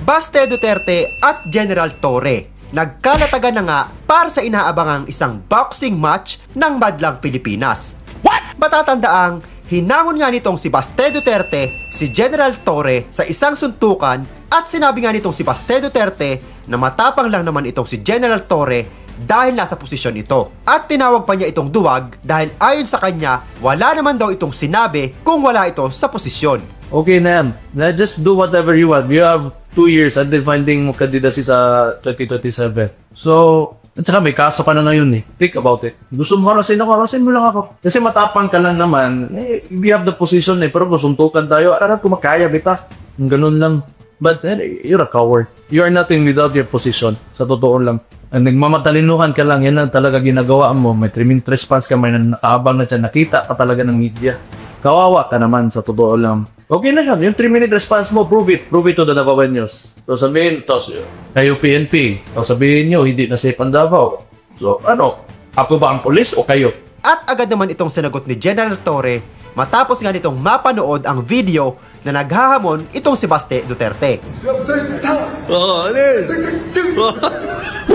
Baste Duterte at General Torre nagkalatagan na nga para sa inaabangang isang boxing match ng Madlang Pilipinas. Matatandaang hinamon nga nitong si Baste Duterte si General Torre sa isang suntukan at sinabi nga nitong si Baste Duterte na matapang lang naman itong si General Torre dahil nasa posisyon ito. At tinawag pa niya itong duwag dahil ayon sa kanya wala naman daw itong sinabi kung wala ito sa posisyon. Okay na yan. Just do whatever you want. You have 2 years until finding mo candidacy sa 2027. So, at saka may kaso ka na ngayon eh. Think about it. Gusto mo harasin ako, harasin mo lang ako. Kasi matapang ka lang naman, we have the position eh, pero kusuntukan tayo, kung makaya, bita. Ganun lang. But you're a coward. You are nothing without your position. Sa totoo lang. And nagmamatalinuhan ka lang, yan lang talaga ginagawa mo. May 3-minute response ka, may nakaabang na dyan, nakita ka talaga ng media. Kawawa ka naman, sa totoo lang. Okay na yan, yung 3-minute response mo, prove it to the Davao News. So sabihin, kayo PNP, so sabihin nyo, hindi na safe ang Davao. So ako ba ang polis o kayo? At agad naman itong sinagot ni General Torre matapos nga nitong mapanood ang video na naghahamon itong si Baste Duterte.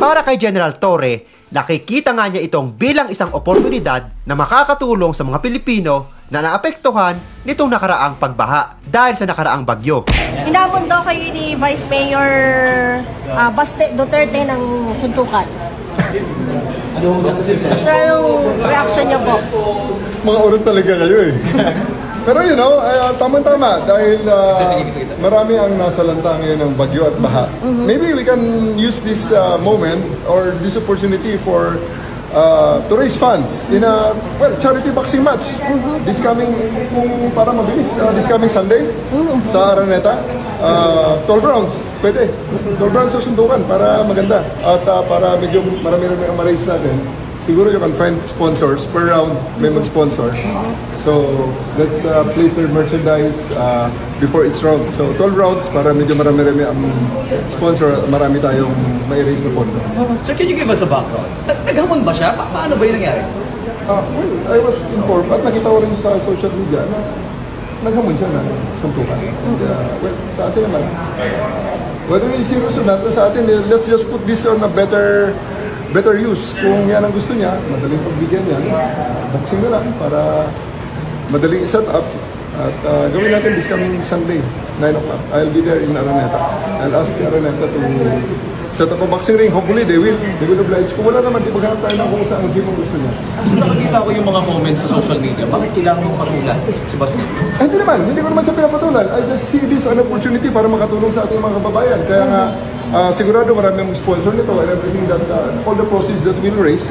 Para kay General Torre, nakikita nga niya itong bilang isang oportunidad na makakatulong sa mga Pilipino na naapektuhan nitong nakaraang pagbaha dahil sa nakaraang bagyo. Hinamon daw kayo ni Vice Mayor Baste Duterte ng suntukan. Anong reaction niyo po? Mga urot talaga kayo eh. Pero you know, tama-tama dahil marami ang nasalanta ngayon ng bagyo at baha. Maybe we can use this moment or this opportunity for to raise funds in a charity boxing match. This coming, kung para mabilis, this coming Sunday sa Araneta. 12 rounds, pwede. 12 rounds sa sundukan para maganda. At para medyo marami-rami ang ma-raise natin. Siguro you can find sponsors per round, may mag-sponsor. So let's place their merchandise before each round. So 12 rounds para medyo marami-rami ang sponsor, marami tayong may-raise na pondo. Sir, can you give us a background? Naghamon ba siya? Paano ba yung nangyari? Well, I was informed at nakita ko rin sa social media na naghamon siya na suntukan. Well, sa atin naman, whether it's serious or not, sa atin, let's just put this on a better use. Kung yan ang gusto niya, madaling pagbigyan niya, boxing na lang para madaling set up. At gawin natin this coming Sunday, 9 o'clock. I'll be there in Araneta. I'll ask Araneta to set up a boxing ring. Hopefully, they will oblige. Kung wala naman, maghanap tayo ng kung saan ang gym ang gusto niya. Nakakita ko yung mga comments sa social media. Bakit kailangan mo patulan si Baste? Hindi ko naman siya pinapatulan. I just see this an opportunity para makatulong sa ating mga kababayan. Kaya nga, sigurado marami ang sponsor nito and everything that, all the proceeds that we'll raise,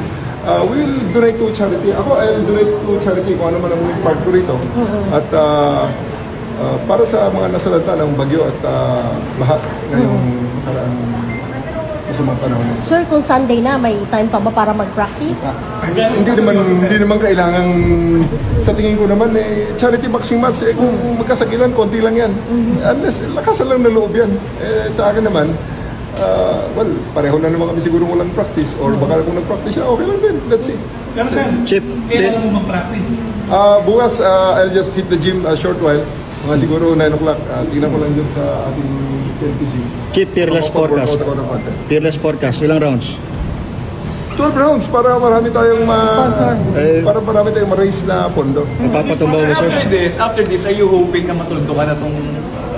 we will donate to charity. Ako, I'll donate to charity kung ano man ang part ko rito. At para sa mga nasalanta ng bagyo at baha ngayong nakaraang masamang panahon. Sir, kung Sunday na, may time pa ba para mag-practice? Hindi naman kailangan, sa tingin ko naman, charity boxing match, kung magkasakilan, konti lang yan. Unless, lakasan lang na loob yan. Sa akin naman, well, pareho na naman kami siguro walang practice or baka kung nag-practice siya, okay lang din. Let's see. Chip, kailan mo mag-practice? Bukas, I'll just hit the gym a short while. Mga siguro 9 o'clock. Tingnan ko lang dyan sa ating TNTG. Chip, fearless forecast. Fearless forecast. Ilang rounds? 12 rounds para marami tayong para marami tayong ma-raise na pondo. Papatumbaw ba, sir? After this, are you hoping na matulungan na itong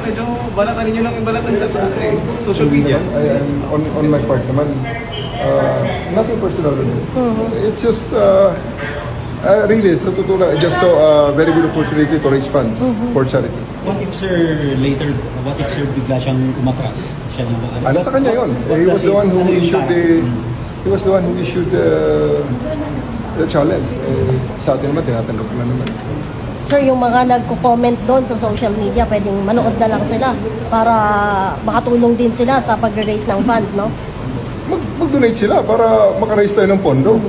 medyo balatan ninyo lang yung balatan sa social media? On my part naman, nothing personal. It's just really, sa totoo lang, I just saw a very good opportunity to raise funds for charity. What if sir bigla siyang umatras? Siya lang ba? Nasa kanya yun. He was the one who issued the challenge. Sa atin naman, tinatanggap na naman. Sir, yung mga nagko-comment doon sa social media, pwedeng manood na lang sila para makatulong din sila sa pag-raise ng fund, no? Mag-donate sila para maka-raise tayo ng pondo.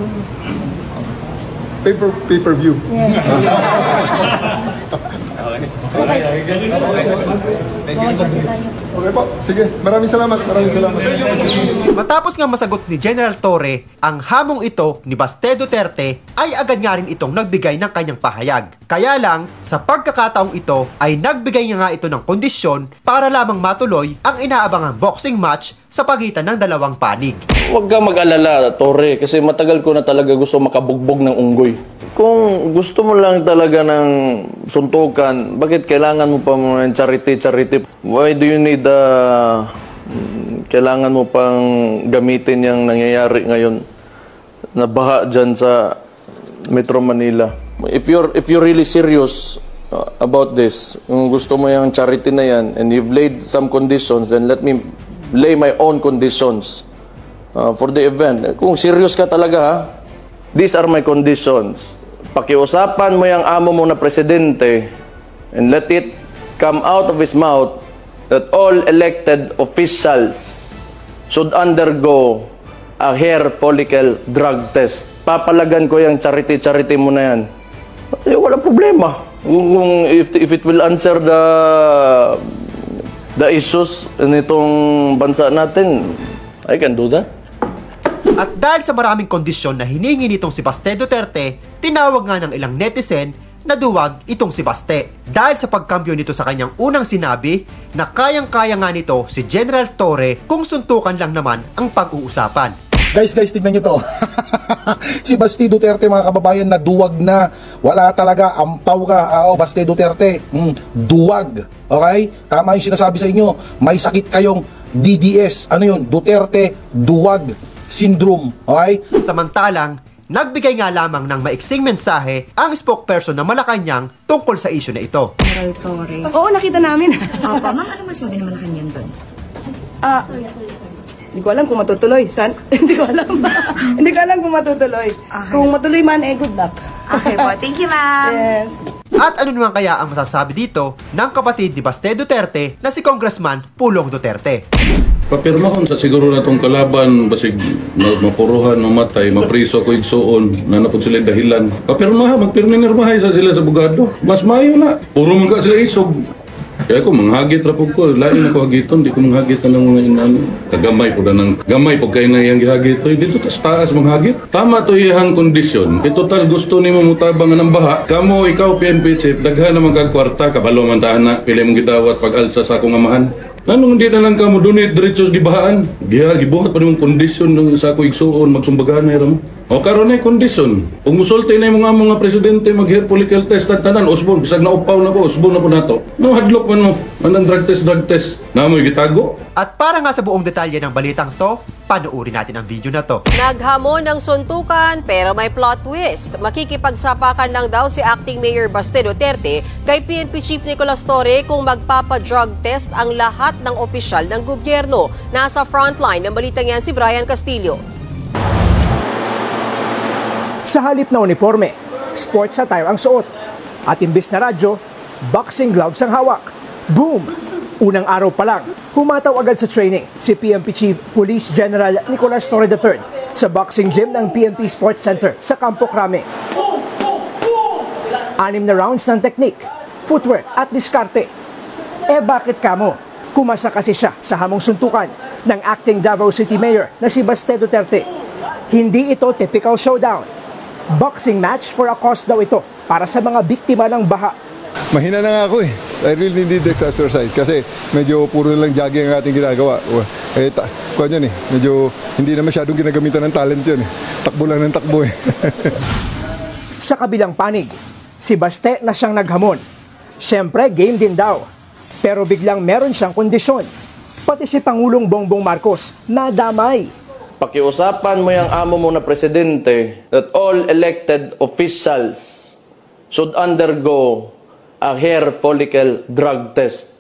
Pay-per-view. Yeah. Okay po, sige. Maraming salamat. Matapos nga masagot ni General Torre ang hamong ito ni Baste Duterte, ay agad nga rin itong nagbigay ng kanyang pahayag. Kaya lang, sa pagkakataong ito ay nagbigay niya nga ito ng kondisyon para lamang matuloy ang inaabangang boxing match sa pagitan ng dalawang panig. Huwag kang mag-alala, Torre, kasi matagal ko na talaga gusto makabugbog ng unggoy. Kung gusto mo lang talaga ng suntukan, bakit kailangan mo pa ng charity? Why do you need kailangan mo pang gamitin yung nangyayari ngayon na baha dyan sa Metro Manila? If you're really serious about this, kung gusto mo yung charity na yan and you've laid some conditions, then let me lay my own conditions for the event. Kung serious ka talaga, ha? These are my conditions. Pakiusapan mo yung amo mo na presidente and let it come out of his mouth that all elected officials should undergo a hair follicle drug test. Papalagan ko yung charity mo na yan. Wala problema. If it will answer the issues nitong bansa natin, I can do that. At dahil sa maraming kondisyon na hiningi nitong si Baste Duterte, tinawag nga ng ilang netizen na duwag itong si Baste. Dahil sa pagkambyo nito sa kanyang unang sinabi na kayang-kaya nga nito si General Torre kung suntukan lang naman ang pag-uusapan. Guys, tignan nyo to. Si Baste Duterte, mga kababayan, na duwag na. Wala talaga, ampaw ka. Baste Duterte, duwag. Okay? Tama yung sinasabi sa inyo. May sakit kayong DDS. Ano yun? Duterte Duwag Syndrome. Okay? Samantalang, nagbigay nga lamang ng maiksing mensahe ang spokesperson ng Malacanang tungkol sa issue na ito. General Torre. Oo, nakita namin. Opo, ma'am, ano masabi ng Malacanang doon? Hindi ko alam kung matutuloy. Hindi ko alam. Hindi ko alam kung matutuloy. Okay. Kung matuloy man, good luck. Okay po. Thank you, ma'am. Yes. At ano naman kaya ang masasabi dito ng kapatid ni Baste Duterte na si Congressman Pulong Duterte? Papirmahon sa siguro na itong kalaban, basig mapuruhan, mamatay, mapriso ko igsuon, na napod sila dahilan. Papirmahan, magpirminirmahay sa sila sa bugado. Mas mayo na. Puro man ka sila isog. Kaya ko, manghagit rapog ko. Lain ako hagiton, di ko manghagitan ng mga inano. Kagamay po na ng gamay pag kayo na iyang gihagit. Dito taas manghagit. Tama to iyang kondisyon. Total gusto ni mo mutabang ng baha. Kamo, ikaw, PNP chief, daghan naman kagkwarta, kabalo man tahan na, pili mong gidawat pag-alsa sa akong amahan. Anong hindi na lang ka mo donate diretso sa gibahaan? Gibuhat pa nimong kondisyon ng sa ako igsuon, magsumbagahan na mo. O karon ay kondisyon. Kung musulti na yung mga presidente mag-hair follicle test at tanan, usbon, bisag na upaw na po, usbon na po nato. No, hadlok man mo. Anong drug test. Namoy gitago. At para nga sa buong detalye ng balitang to, panoorin natin ang video na to. Naghamon ng suntukan pero may plot twist. Makikipagsapakan lang daw si Acting Mayor Baste Duterte kay PNP Chief Nicolas Torre kung magpapa-drug test ang lahat ng opisyal ng gobyerno. Nasa frontline ng balitang yan si Brian Castillo. Sa halip na uniforme, sports attire ang suot. At imbis na radyo, boxing gloves ang hawak. Boom! Unang araw pa lang, humataw agad sa training si PNP Chief Police General Nicolas Torre III sa boxing gym ng PNP Sports Center sa Campo Crame. 6 na rounds ng technique, footwork at diskarte. Bakit kamo? Kumasa kasi siya sa hamong suntukan ng acting Davao City Mayor na si Baste Duterte. Hindi ito typical showdown. Boxing match for a cause daw ito para sa mga biktima ng baha. Mahina na nga ako eh. I really need this exercise kasi medyo puro lang jogging ang ating ginagawa. Kuha yan eh. Medyo hindi na masyadong ginagamitan ng talent yun eh. Takbo lang ng takbo eh. Sa kabilang panig, si Baste na siyang naghamon. Siyempre, game din daw. Pero biglang meron siyang kondisyon. Pati si Pangulong Bongbong Marcos nadamay. Pakiusapan mo yung amo mo na presidente that all elected officials should undergo a hair follicle drug test.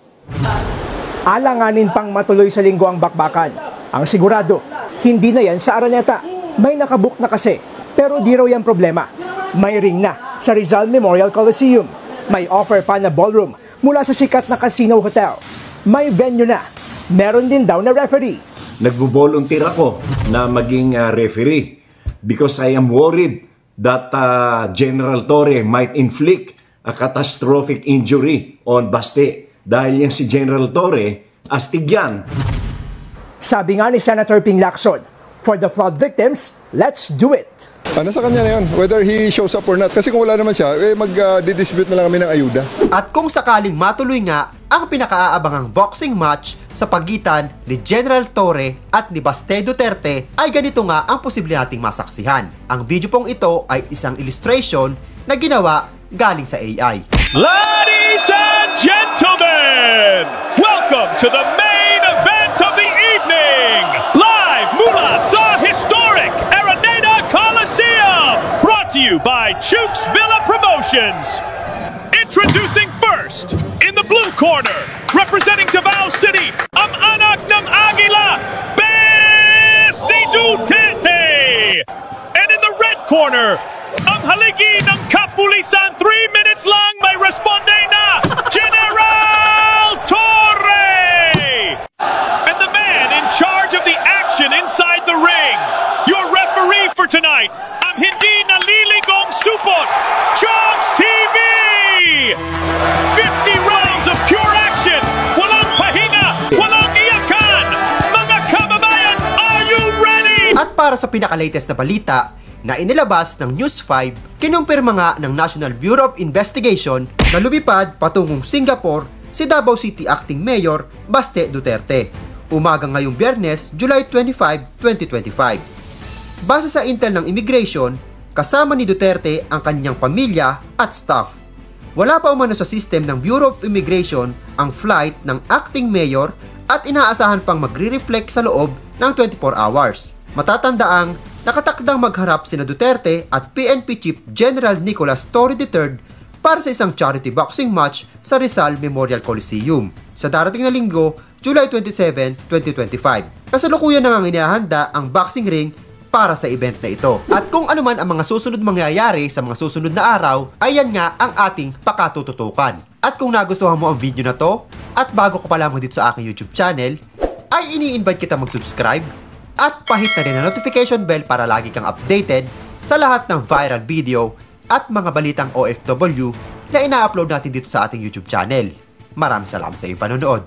Alanganin pang matuloy sa linggo ang bakbakan. Ang sigurado, hindi na yan sa Araneta. May nakabook na kasi, pero di raw yan problema. May ring na sa Rizal Memorial Coliseum. May offer pa na ballroom mula sa sikat na casino hotel. May venue na. Meron din daw na referee. Nagbo-volunteer ako na maging referee because I am worried that General Torre might inflict a catastrophic injury on Baste. Dahil yan si General Torre, astig yan. Sabi nga ni Senator Ping Lacson, for the flood victims, let's do it. Nasa kanya na yun, whether he shows up or not. Kasi kung wala naman siya, mag-distribute na lang kami ng ayuda. At kung sakaling matuloy nga ang pinakaaabangang boxing match sa pagitan ni General Torre at ni Baste Duterte, ay ganito nga ang posible nating masaksihan. Ang video pong ito ay isang illustration na ginawa galing sa AI. Ladies and gentlemen, welcome to the main event of the evening. Live mula sa historic Araneta Coliseum, brought to you by Chooks Villa Promotions. Introducing first, in the blue corner, representing Davao City, ang anak ng Agila, Baste Duterte! And in the red corner, ang haligi ng kapulisan, 3 minutes lang may responde na, General Torre! And the man in charge of the action inside the ring, your referee for tonight, ang hindi naliligong supot, Chooks TV! 50 rounds of pure action, walang pahinga, walang iyakan, mga kababayan, are you ready? At para sa pinaka-latest na balita na inilabas ng News 5, kinumpirma nga ng National Bureau of Investigation na lumipad patungong Singapore si Davao City Acting Mayor Baste Duterte, umaga ngayong Biyernes, July 25, 2025. Base sa intel ng immigration, kasama ni Duterte ang kanyang pamilya at staff. Wala pa umano sa system ng Bureau of Immigration ang flight ng acting mayor at inaasahan pang magre-reflect sa loob ng 24 hours. Matatandaang nakatakdang magharap sina Duterte at PNP Chief General Nicolas Torre III para sa isang charity boxing match sa Rizal Memorial Coliseum sa darating na linggo, July 27, 2025. Kasalukuyan na ngang inihahanda ang boxing ring para sa event na ito. At kung ano man ang mga susunod mangyayari sa mga susunod na araw, ayan nga ang ating pakatututukan. At kung nagustuhan mo ang video na to, at bago ka pa lamang dito sa aking YouTube channel, ay ini-invite kita mag-subscribe at pahit na rin ang notification bell para lagi kang updated sa lahat ng viral video at mga balitang OFW na ina-upload natin dito sa ating YouTube channel. Maraming salamat sa iyong panonood.